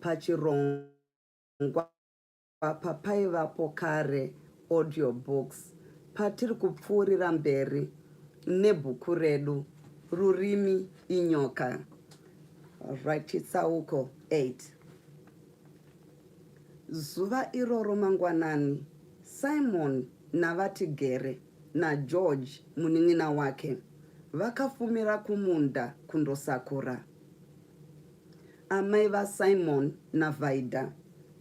pachirongwa papaivapo kare Audiobooks patiri kupfuurira mberi nebhuku redu Rurimi Inyoka. Right, chitsauko 8. Zuva iroro mangwanani, Simon navatigere naGeorge munin'ina wake vakafumira kumunda kundosakura. Amai vaSimon naVaida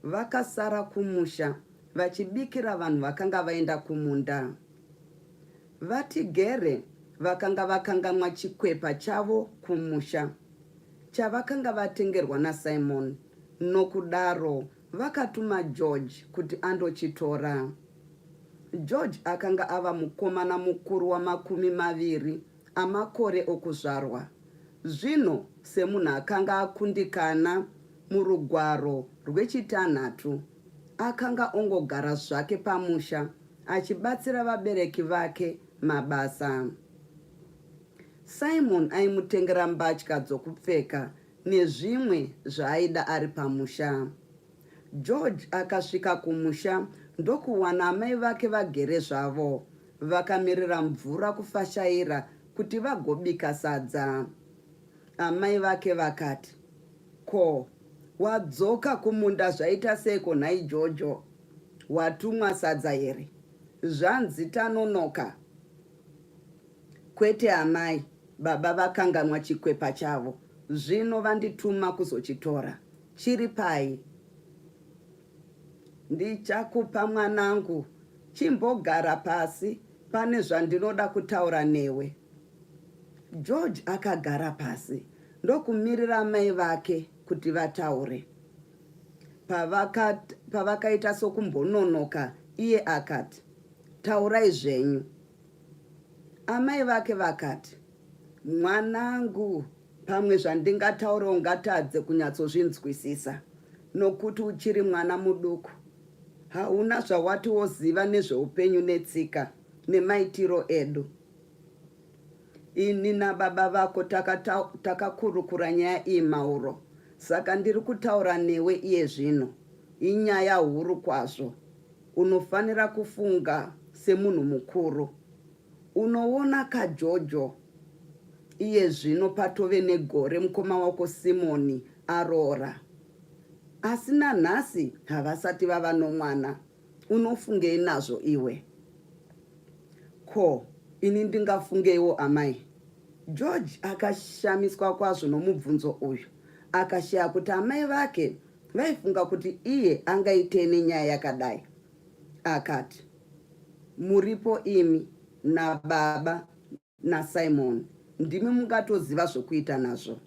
vakasara kumusha vachibikira vanhu vakanga vaenda kumunda. Vatigere vakanga vakanganwa chikwepa chavo kumusha chavakanga vatengerwa naSimon, nokudaro vakatuma George kuti andochitora. George akanga ava mukomana mukuru wa20 amakore okuzvarwa. Zvino semunhu akanga akundikana murugwaro rwechitanhatu, akanga ongogara zvake pamusha achibatsira vabereki vake mabasa. Simon aimutengera mbatya dzokupfeka nezvimwe zvaaida ari pamusha. George akasvika kumusha ndokuwana amai vake vagere zvavo, vakamirira mvura kufashaira kuti vagobika sadza. Amai vake vakati, "Ko, wadzoka kumunda zvaita seiko nhai Jojo? Watumwa sadza here? Zvanzi tanonoka." "Kwete amai, baba vakanganwa chikwepa chavo, zvino vandituma kuzochitora. Chiri pai?" "Ndichakupa mwanangu, chimbogara pasi, pane zvandinoda kutaura newe." George akagara pasi ndokumirira amai vake kuti vataure. Pavakaita sokumbononoka, iye akati, "Taurai zvenyu." Amai vake vakati, "Mwanangu, pamwe zvandingataura ungatadze kunyatsozvinzwisisa, nokuti uchiri mwana muduku. Hauna zvawati woziva nezveupenyu netsika nemaitiro edu. Ini nababa vako takakurukura nyaya iyi mauro, saka ndiri kutaura newe iye zvino. Inyaya huru kwazvo. Unofanira kufunga semunhu mukuru. Unoona kaJojo, iye zvino patove negore mukoma wako Simoni aroora. Asi nanhasi havasati vava nomwana. Unofungei nazvo iwe?" "Ko, ini ndingafungeiwo amai?" George akashamiswa kwazvo nomubvunzo uyu, akashaya kuti amai vake vaifunga kuti iye angaitei nenyaya yakadai. Akati, "Muripo imi nababa naSimon, ndimi mungatoziva zvokuita nazvo.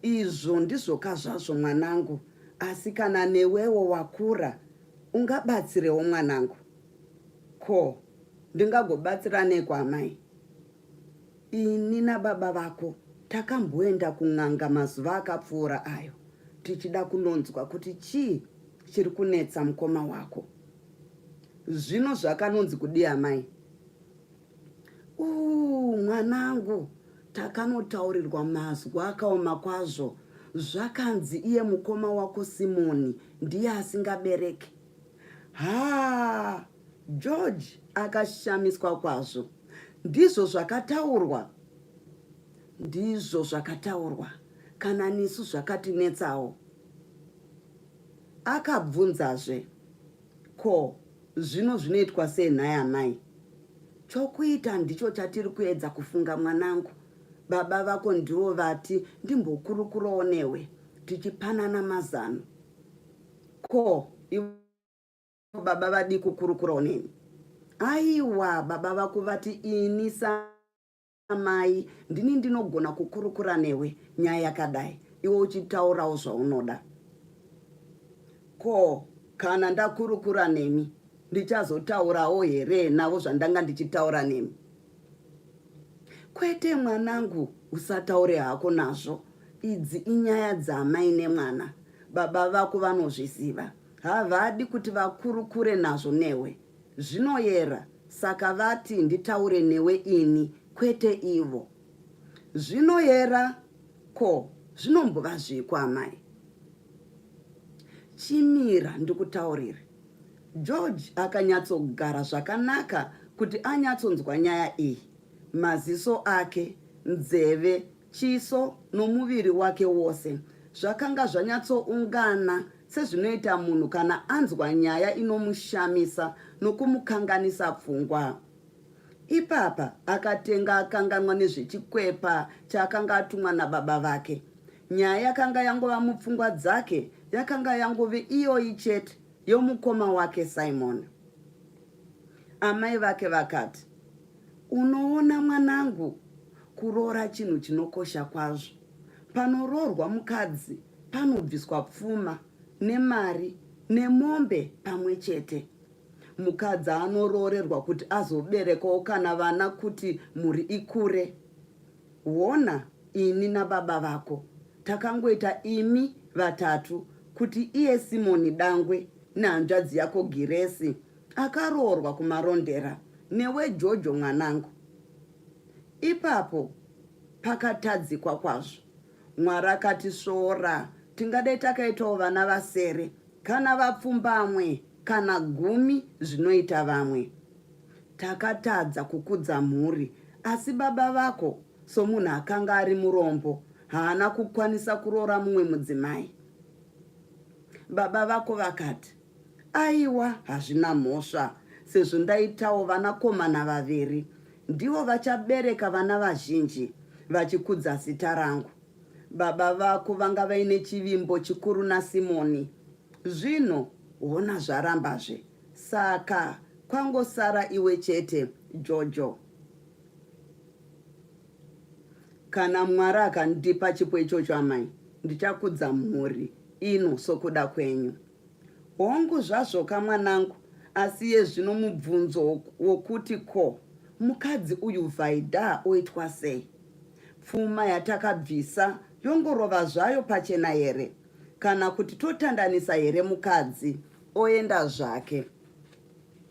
Izvo ndizvoka zvazvo mwanangu, asi kana newewo wakura, ungabatsirewo mwanangu." "Ko, ndingagobatsira neko amai?" "Ini nababa vako takamboenda kun'anga mazuva akapfuura ayo, tichida kunonzwa kuti chii chiri kunetsa mukoma wako." "Zvino zvakanonzi kudii amai?" Mwanangu, takanotaurirwa mazwa akaoma kwazvo. Zvakanzi iye mukoma wako Simoni ndiye asingabereki." George akashamiswa kwazvo. "Ndizvo zvakataurwa?" "Ndizvo zvakataurwa, kana nisu zvakatinetsawo." Akabvunzazve, "Ko, zvino zvinoitwa sei nhai amai?" "Chokuita ndicho chatiri kuedza kufunga mwanangu. Baba vako ndivo vati ndimbokurukurawo newe, tichipanana mazano." "Ko, ivo baba vadi kukurukurawo neni?" "Aiwa, baba vako vati ini samai ndini ndinogona kukurukura newe nyaya yakadai, iwe uchitaurawo zvaunoda." "Ko, kana ndakurukura nemi, ndichazotaurawo here navo zvandanga ndichitaura nemi?" "Kwete mwanangu, usataure hako nazvo. Idzi inyaya dzamai nemwana. Baba vako vanozviziva. Havadi kuti vakurukure nazvo newe. Zvinoyera, saka vati nditaure newe ini, kwete ivo." "Zvinoyera? Ko, zvinombova zviko amai?" chimira ndikutaurire. George akanyatsogara zvakanaka kuti anyatsonzwa nyaya iyi. Maziso ake, nzeve, chiso nomuviri wake wose zvakanga zvanyatsoungana sezvinoita munhu kana anzwa nyaya inomushamisa nokumukanganisa pfungwa. Ipapa akatenga akanganwa nezvechikwepa chaakanga atumwa nababa vake. Nyaya yakanga yangova mupfungwa dzake yakanga yangove iyoyi chete yomukoma wake Simon. Amai vake vakati, unoona mwanangu, kuroora chinhu chinokosha kwazvo. Panoroorwa mukadzi panobviswa pfuma nemari nemombe pamwe chete. Mukadzi anoroorerwa kuti azoberekawo kana vana kuti mhuri ikure. Wona ini nababa vako takangoita imi vatatu kuti iye Simoni Dangwe nehanzvadzi yako Giresi akaroorwa kumarondera newe Jojo mwanangu. Ipapo pakatadzikwa kwazvo. Mwari akatisvoora tingadai takaitawo vana vasere kana vapfumbamwe kana 10 zvinoita vamwe. Takatadza kukudza mhuri, asi baba vako somunhu akanga ari murombo haana kukwanisa kuroora mumwe mudzimai. Baba vako vakati, aiwa, hazvina mhosva, sezvo ndaitawo vanakomana 2 ndivo vachabereka vana vazhinji vachikudza zita rangu. Baba vako vanga vaine chivimbo chikuru naSimoni. Zvino wona zvarambazve, saka kwangosara iwe chete Jojo. Kana Mwari akandipa chipo ichocho amai, ndichakudza mhuri ino sokuda kwenyu. Hongu zvazvo kamwanangu, asi yezvino mubvunzo wokuti ko mukadzi uyu Vaida oitwa sei? Pfuma yatakabvisa yongorova zvayo pachena here, kana kuti totandanisa here mukadzi oenda zvake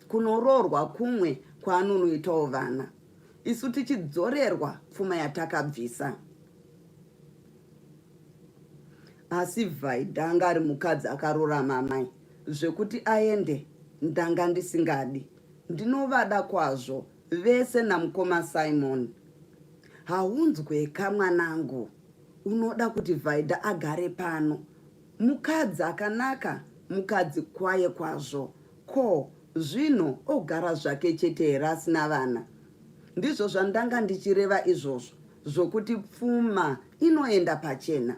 kunoroorwa kumwe kwaanonoitawo vana, isu tichidzorerwa pfuma yatakabvisa? Asi Vaida anga ari mukadzi akarurama amai, zvekuti aende ndanga ndisingadi. Ndinovada kwazvo vese namukoma Simon. Haunzwe kamwanangu, unoda kuti Vaida agare pano. Mukadzi akanaka, mukadzi kwaye kwazvo. Ko, zvino ogara zvake chete here asina vana? Ndizvo zvandanga ndichireva izvozvo, zvokuti pfuma inoenda pachena.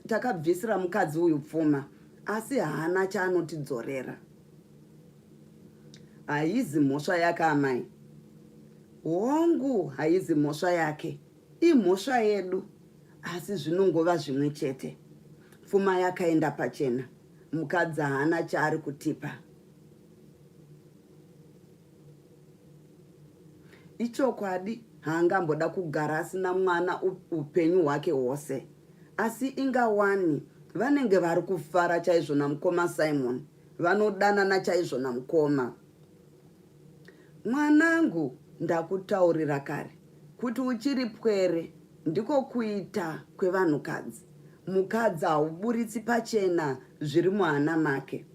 Takabvisira mukadzi uyu pfuma, asi haana chaanotidzorera. Haizi mhosva yake amai. Hongu haizi mhosva yake, imhosva yedu, asi zvinongova zvimwe chete. Pfuma yakaenda pachena, mukadzi haana chaari kutipa. Ichokwadi haangamboda kugara asina mwana upenyu hwake hwose, asi ingawani vanenge vari kufara chaizvo namukoma Simon, vanodanana chaizvo namukoma. Mwanangu, ndakutaurira kare kuti uchiri pwere ndiko kuita kwevanhukadzi. Mukadzi hauburitsi pachena zviri muhana make,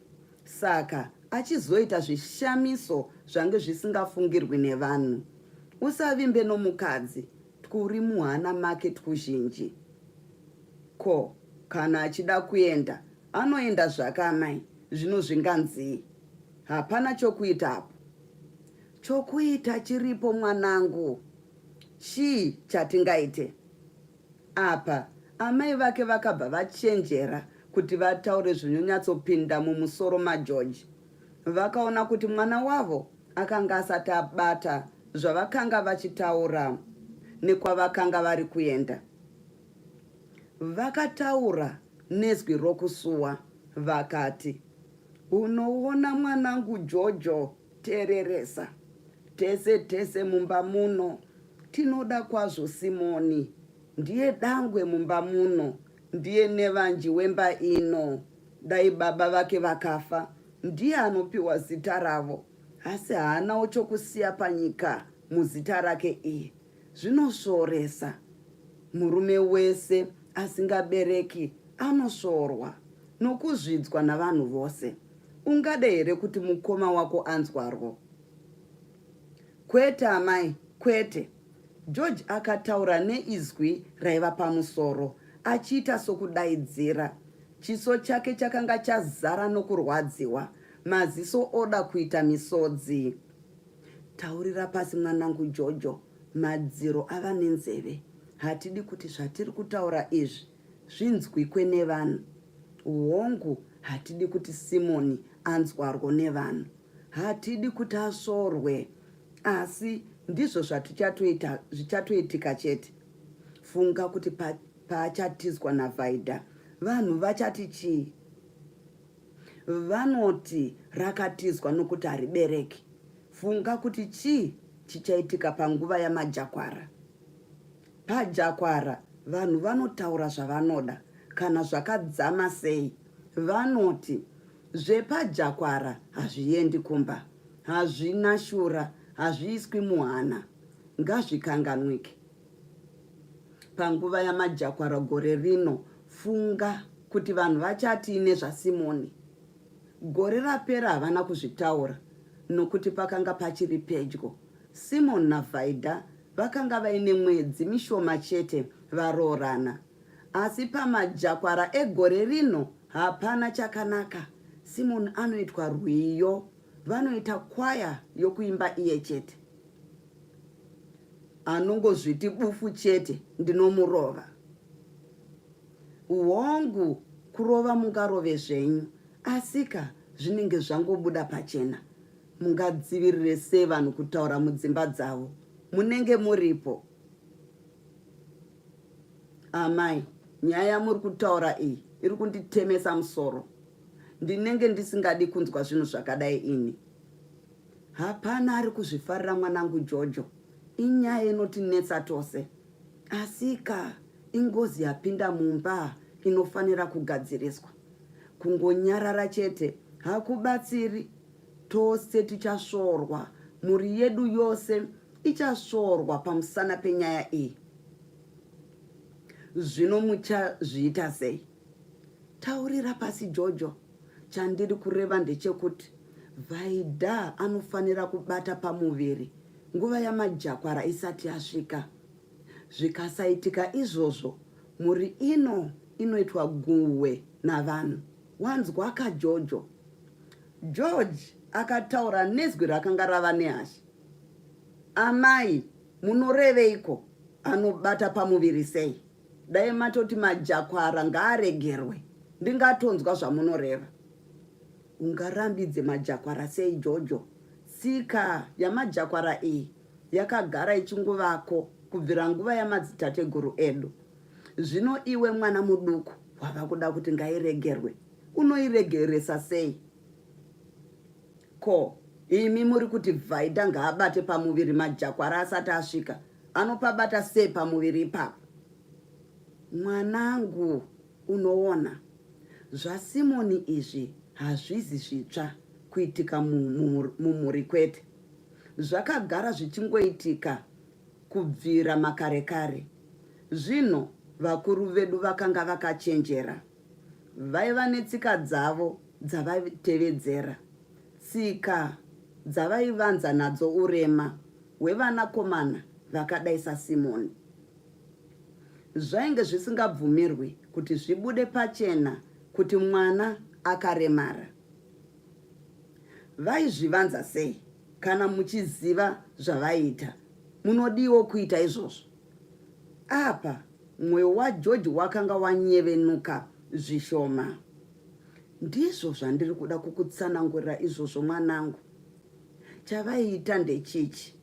saka achizoita zvishamiso zvange zvisingafungirwi nevanhu. Usavimbe nomukadzi twuri muhana make twuzhinji. Ko, kana achida kuenda anoenda zvake amai, zvino zvinganzii? Hapana chokuita apo. Chokuita chiripo mwanangu. Chii chatingaite? Apa amai vake vakabva vachenjera kuti vataure zvinonyatsopinda mumusoro maGeorge. Vakaona kuti mwana wavo akanga asati abata zvavakanga vachitaura nekwavakanga vari kuenda. Vakataura nezwi rokusuwa vakati, unoona mwanangu Jojo, tereresa. Tese mumba muno tinoda kwazvo Simoni. Ndiye dangwe mumba muno, ndiye nevanji wemba ino. Dai baba vake vakafa, ndiye anopiwa zita ravo, asi haanawo chokusiya panyika muzita rake iye. Zvinosvoresa. Murume wese asingabereki anosvorwa. nokuzvidzwa navanhu vose. Ungade here kuti mukoma wako anzwarwo? Kwete amai, kwete. George akataura neizwi raiva pamusoro, achiita sokudaidzira. Chiso chake chakanga chazara nokurwadziwa, maziso oda kuita misodzi. Taurira pasi mwanangu Jojo, madziro ava nenzeve. Hatidi kuti zvatiri kutaura izvi zvinzwikwe nevanhu. Hongu, hatidi kuti Simoni anzwarwo nevanhu. Hatidi kuti asvorwe. Asi ndizvo zvichatoitika chete. Funga kuti paachatizwa naVhaidha, vanhu vachati chii? Vanoti rakatizwa nokuti haribereki. Funga kuti chii chichaitika panguva yamajakwara. Pajakwara vanhu vanotaura zvavanoda, kana zvakadzama sei. Vanoti zvepajakwara hazviendi kumba, hazvina shura, hazviiswi muhana. Ngazvikanganwike. Panguva yamajakwara gore rino, funga kuti vanhu vachati nezvaSimoni. Gore rapera havana kuzvitaura, nokuti pakanga pachiri pedyo. Simoni naVhaidha vakanga vaine mwedzi mishoma chete varoorana. Asi pamajakwara egore rino hapana chakanaka. Simoni anoitwa rwiyo, vanoita kwaya yokuimba iye chete. Anongozviti bufu chete, ndinomurova. Hongu, kurova mungarove zvenyu, asika zvinenge zvangobuda pachena. Mungadzivirire sei vanhu kutaura mudzimba dzavo? Munenge muripo. Amai, nyaya muri kutaura iyi iri kunditemesa musoro. Ndinenge ndisingadi kunzwa zvinhu zvakadai ini. Hapana ari kuzvifarira mwanangu Jojo. Inyaya inotinetsa tose. Asika ingozi yapinda mumba inofanira kugadziriswa. Kungonyarara chete hakubatsiri. Tose tichasvorwa. Muri yedu yose ichasvorwa pamusana penyaya iyi. Zvino muchazviita sei? Taurira pasi Jojo. Chandiri kureva ndechekuti Vaidha anofanira kubata pamuviri nguva yamajakwara isati yasvika. Zvikasaitika izvozvo, muri inoitwa guwe navanhu. Wanzwa kaJojo? George akataura nezwi rakanga rava nehasha. Amai, munoreveiko? Anobata pamuviri sei? Dai matoti majakwara ngaaregerwe, ndingatonzwa zvamunoreva. Ungarambidze majakwara sei Jojo? Tsika yamajakwara iyi yakagara ichinguvako kubvira nguva yamadzitateguru edu. Zvino iwe mwana muduku wava kuda kuti ngairegerwe. Unoiregeresa sei? Ko, imi muri kuti Vaidha ngaabate pamuviri majakwara asati asvika. Anopabata sei pamuviri ipapo? Mwanangu, unoona, zvaSimoni izvi hazvizi zvitsva kuitika mumuri kwete. Zvakagara zvichingoitika kubvira makarekare. Zvino vakuru vedu vakanga vakachenjera. Vaiva netsika dzavo dzavaitevedzera. Tsika dzavaivanza nadzo urema hwevanakomana vakadai saSimoni. Zvainge zvisingabvumirwi kuti zvibude pachena kuti mwana akaremara. Vaizvivanza sei kana muchiziva zvavaita? Munodiwo kuita izvozvo? Apa mwoyo waJoji wakanga wanyevenuka zvishoma. Ndizvo zvandiri kuda kukutsanangurira izvozvo mwanangu. Chavaiita ndechichi.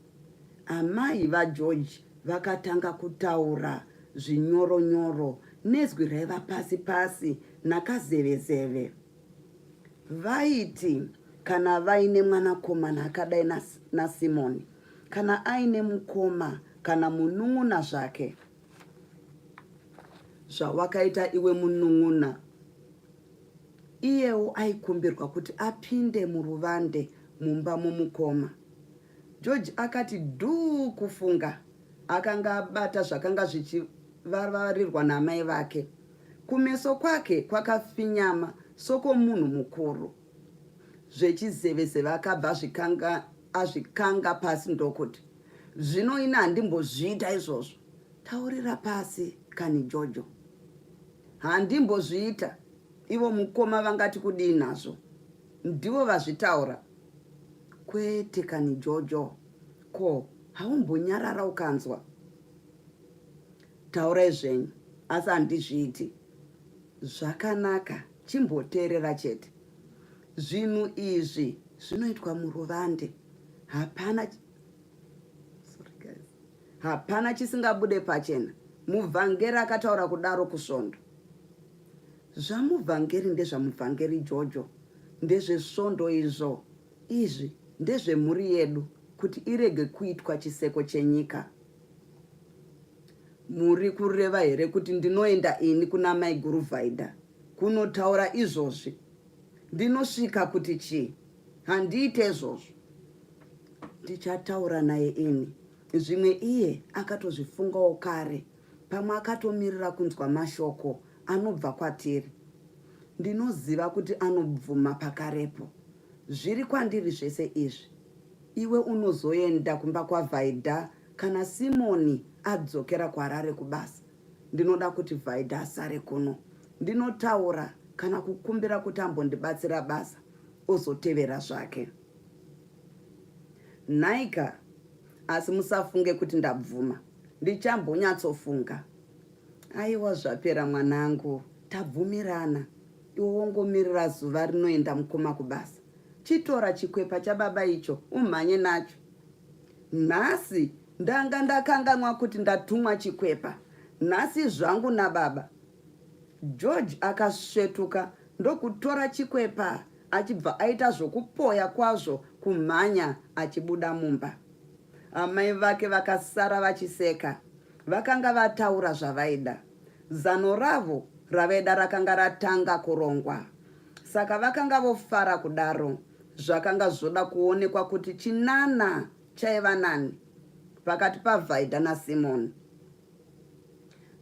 Amai vaJoji vakatanga kutaura zvinyoronyoro nezwi raiva pasi pasi nakazevezeve. Vaiti kana vaine mwanakomana akadai naSimoni, kana aine mukoma kana munun'una zvake. Zvawakaita iwe munun'una, iyewo aikumbirwa kuti apinde muruvande mumba momukoma. George akati dhuu kufunga. Akanga abata zvakanga zvichivavarirwa namai vake. Kumeso kwake kwakafinyama soko munhu mukuru. Zvechizevese vakabva azvikanga pasi ndokuti, zvino ina handimbozviita izvozvo. Taurira pasi kani Jojo. Handimbozviita. Ivo mukoma vangati kudii nazvo. Ndivo vazvitaura. Kwete kani Jojo. Ko, haumbonyarara ukanzwa. Taurai zvenyu, asi handizviiti. Zvakanaka, chimboteerera chete. Zvinhu izvi zvinoitwa muruvande. Hapana chisingabude pachena. Muvhangeri akataura kudaro kusvondo. Zvamuvhangeri ndezvamuvhangeri Jojo. Ndezvesvondo izvo. Izvi ndezvemhuri yedu kuti irege kuitwa chiseko chenyika. Muri kureva here kuti ndinoenda ini kuna mai guru Vhaidha kunotaura izvozvi? Ndinosvika kuti chii? Handiite izvozvo. Ndichataura naye ini. Zvimwe iye akatozvifungawo kare, pamwe akatomirira kunzwa mashoko anobva kwatiri. Ndinoziva kuti anobvuma pakarepo. Zviri kwandiri zvese izvi. Iwe unozoenda kumba kwaVhaidha kana Simoni adzokera kwarare kubasa. Ndinoda kuti Vhaidha asare kuno. Ndinotaura kana kukumbira kuti ambondibatsira basa, ozotevera zvake. Naika, asi musafunge kuti ndabvuma. Ndichambonyatsofunga. Aiwa zvapera mwanangu, tabvumirana. Iwe wongomirira zuva rinoenda mukoma kubasa. Chitora chikwepa chababa icho, umhanye nacho. Nhasi, ndakanganwa kuti ndatumwa chikwepa. Nhasi zvangu nababa. George akasvetuka ndokutora chikwepa, achibva aita zvokupoya kwazvo kumhanya achibuda mumba. Amai vake vakasara vachiseka. Vakanga vataura zvavaida. Zano ravo ravaida rakanga ratanga kurongwa. Saka vakanga vofara kudaro. Zvakanga zvoda kuonekwa kuti chinana chaiva nani pakati paVhaidha naSimoni.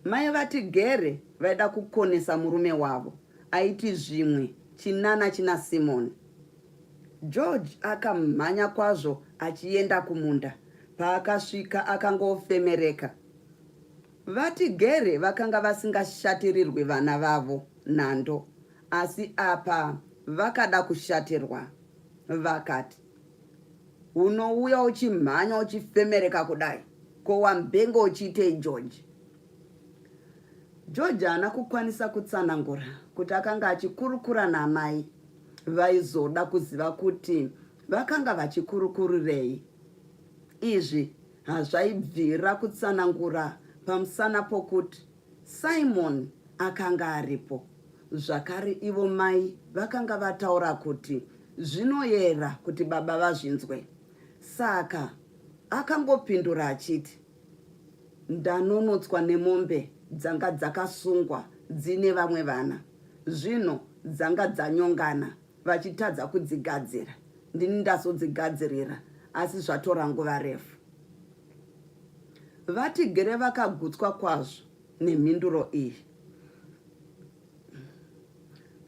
Mai vati Gere vaida kukonesa murume wavo. Aiti zvimwe chinana china Simoni. George akamhanya kwazvo achienda kumunda. Paakasvika akangofemereka. Vati Gere vakanga vasingashatirirwi vana vavo nando, asi apa vakada kushatirwa. Vakati, unouya uchimhanya uchifemereka kudai, ko wambengo uchiitei George? George haana kukwanisa kutsanangura kuti akanga achikurukura namai. Vaizoda kuziva kuti vakanga vachikurukurirei. Izvi hazvaibvira kutsanangura pamusana pokuti Simon akanga aripo. Zvakare ivo mai vakanga vataura kuti zvinoyera kuti baba vazvinzwe. Saka akangopindura achiti, ndanonotswa nemombe dzanga dzakasungwa dzine vamwe vana. Zvino dzanga dzanyongana vachitadza kudzigadzira. Ndini ndazodzigadzirira, asi zvatora nguva refu. Vati Gere vakagutswa kwazvo nemhinduro iyi.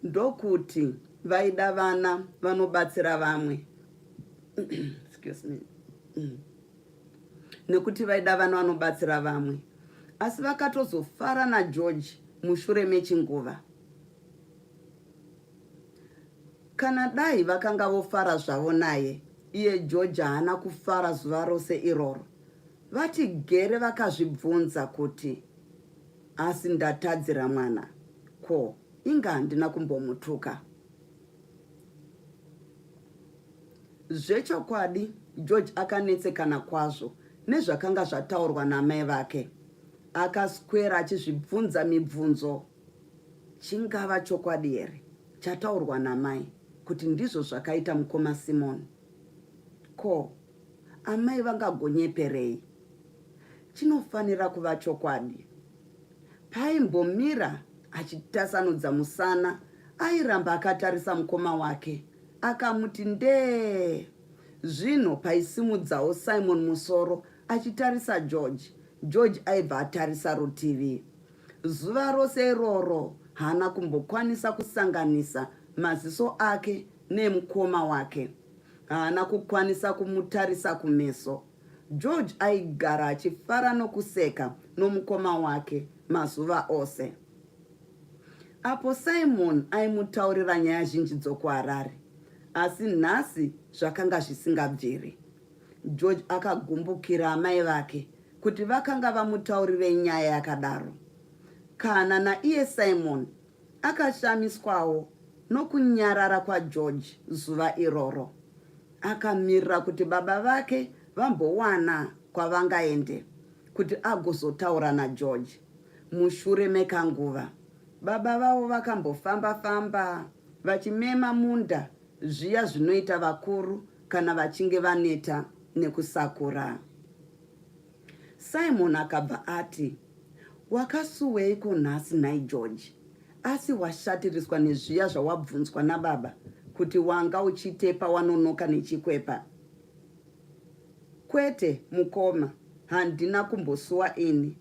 Ndokuti vaida vana vanobatsira vamwe. Excuse me. Nekuti vaida vana vanobatsira vamwe. Asi vakatozofara naGeorge mushure mechinguva. Kana dai vakanga vofara zvavo naye, iye George haana kufara zuva rose iroro. Vati Gere vakazvibvunza kuti, asi ndatadzira mwana, ko, inga handina kumbomutuka. Zvechokwadi, George akanetsekana kwazvo nezvakanga zvataurwa namai vake. Akaswera achizvibvunza mibvunzo. Chingava chokwadi here chataurwa namai kuti ndizvo zvakaita mukoma Simoni? Ko, amai vangagonyeperei? Chinofanira kuva chokwadi. Paimbomira achitasanudza musana, airamba akatarisa mukoma wake. Akamuti ndee. Zvino paisimudzawo Simon musoro achitarisa George. George aibva atarisa rutivi. Zuva rose iroro haana kumbokwanisa kusanganisa maziso ake nemukoma wake. Haana kukwanisa kumutarisa kumeso. George aigara achifara nokuseka nomukoma wake mazuva ose. Apo Simon aimutaurira nyaya zhinji dzokuHarare, asi nhasi zvakanga zvisingabviri. George akagumbukira amai vake kuti vakanga vamutaurire nyaya yakadaro. Kana naiye Simon akashamiswawo nokunyarara kwaGeorge zuva iroro. Akamirira kuti baba vake vambowana kwavangaende kuti agozotaura naGeorge. Mushure mekanguva, baba vavo vakambofamba-famba vachimema munda, zviya zvinoita vakuru kana vachinge vaneta nekusakura. Simon akabva ati, "Wakasuweiko nhasi naIgeorge, asi washatiriswa nezviya zvawabvunzwa nababa kuti wanga uchitepa wanonoka nechikwepa?" "Kwete mukoma, handina kumbosuwa ini."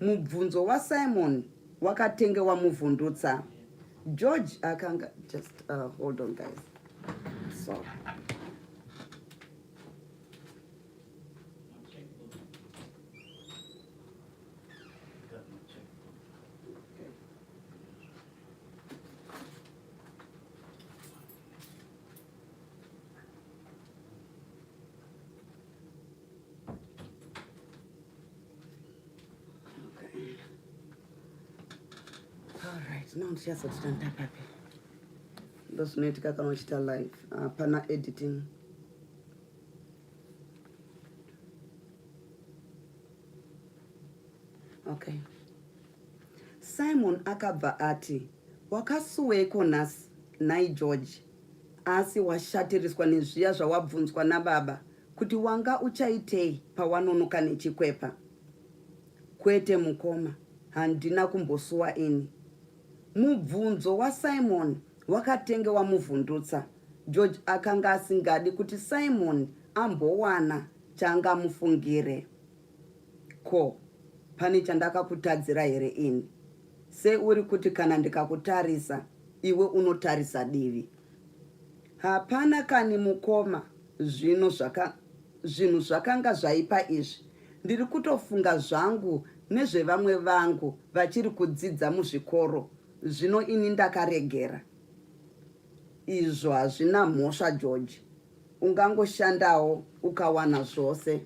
Mubvunzo waSimon wakatenge wamuvhundutsa. George akanga hold on guys. So now ndichazotitanda papi ndozvinoitika kana uchita live hapana editing. Okay. Simon akabva ati, "Wakasuweiko nhasi naIgeorge, asi washatiriswa nezviya zvawabvunzwa nababa kuti wanga uchaitei pawanonoka nechikwepa?" "Kwete mukoma, handina kumbosuwa ini." Mubvunzo waSimon wakatenge wamuvhundutsa. George akanga asingadi kuti Simon ambowana chaangamufungire. "Ko, pane chandakakutadzira here ini? Seuri kuti kana ndikakutarisa, iwe unotarisa divi?" "Hapana kani mukoma, zvinhu zvakanga zvaipa izvi. Ndiri kutofunga zvangu nezvevamwe vangu vachiri kudzidza muzvikoro. Zvino ini ndakaregera." "Izvo hazvina mhosva George. Ungangoshandawo ukawana zvose.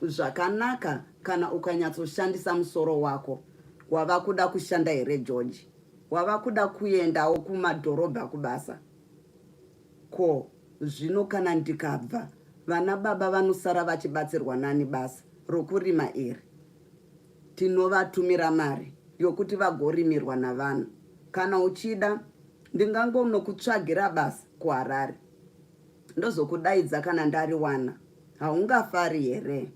Zvakanaka kana ukanyatsoshandisa musoro wako. Wava kuda kushanda here George? Wava kuda kuendawo kumadhorobha kubasa?" "Ko, zvino kana ndikabva, vana baba vanosara vachibatsirwa nani basa rokurima iri? Tinovatumira mari yokuti vagorimirwa navanhu. Kana uchida, ndingangonokutsvagira basa kuHarare. Ndozokudaidza kana ndariwana. Haungafari here?"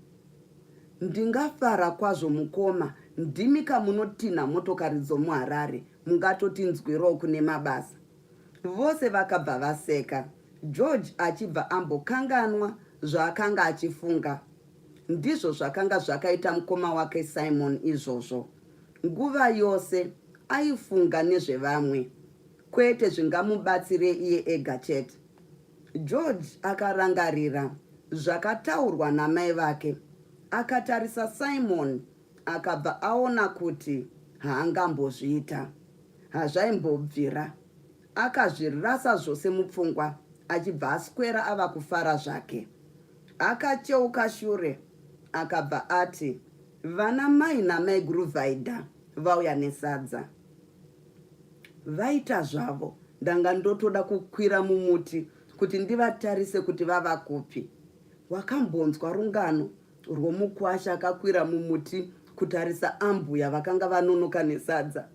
"Ndingafara kwazvo mukoma, ndimi kamunotinha motokari dzomuHarare, mungatotinzwirawo kune mabasa." Vose vakabva vaseka, George achibva ambokanganwa zvaakanga achifunga. Ndizvo zvakanga zvakaita mukoma wake Simon izvozvo. Nguva yose aifunga nezvevamwe, kwete zvingamubatsire iye ega chete. George akarangarira zvakataurwa namai vake. Akatarisa Simon akabva aona kuti haangambozviita. Hazvaimbobvira. Akazvirasa zvose mupfungwa achibva aswera ava kufara zvake. Akacheuka shure akabva ati, "Vana mai namai Guruvhaidha vauya nesadza." "Vaita zvavo, ndanga ndotoda kukwira mumuti kuti ndivatarise kuti vava kupi." "Wakambonzwa rungano rwomukwasha akakwira mumuti kutarisa ambuya vakanga vanonoka nesadza?"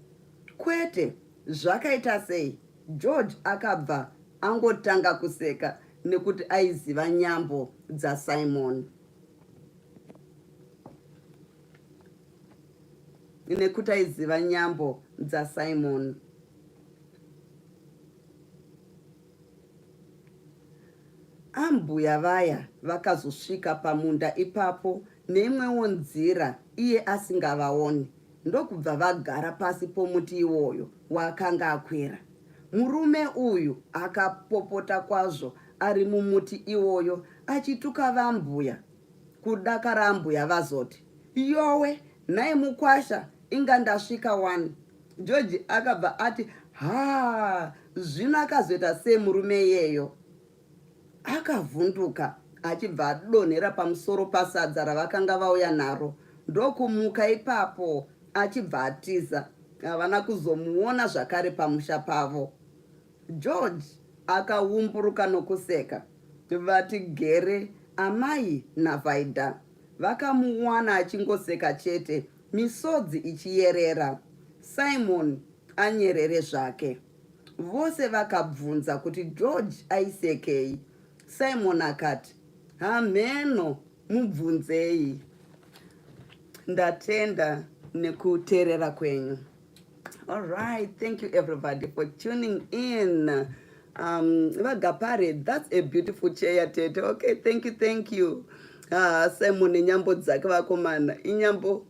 "Kwete, zvakaita sei?" George akabva angotanga kuseka nekuti aiziva nyambo dzaSimon. Nekuti aiziva nyambo dzaSimon. Ambuya vaya vakazosvika pamunda ipapo neimwewo nzira iye asingavaoni. Ndokubva vagara pasi pomuti iwoyo waakanga akwira. Murume uyu akapopota kwazvo ari mumuti iwoyo achituka vambuya. Kudakara mbuya vazoti, yowe, nhai mukwasha, inga ndasvika 1. George akabva ati, zvino akazoita sei murume iyeyo? Akavhunduka achibva adonhera pamusoro pasadza ravakanga vauya naro. Ndokumuka ipapo achibva atiza. Havana kuzomuona zvakare pamusha pavo. George akaumburuka nokuseka. Vati Gere, amai naVaida vakamuwana achingoseka chete, misodzi ichiyerera. Simon anyerere zvake. Vose vakabvunza kuti George aisekei. Simon akati, hameno, mubvunzei. Ndatenda nekuteerera kwenyu. All right, thank you everybody for tuning in. Vagapare, that's a beautiful chair, Tete. Okay, thank you. Simon nyambo dzake vakomana. Inyambo.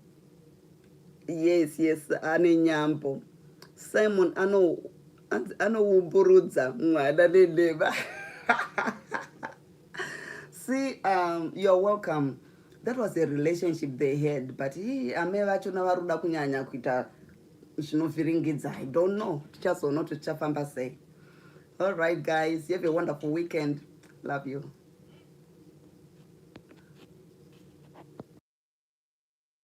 Yes, ane nyambo. Simon anoumburudza mwada leleva. See, you're welcome. That was a relationship they had, but amevachona varuda kunyanya kuita zvinovhiringidza. I don't know. Tichazoona kuti tichafamba sei. All right, guys. You have a wonderful weekend. Love you.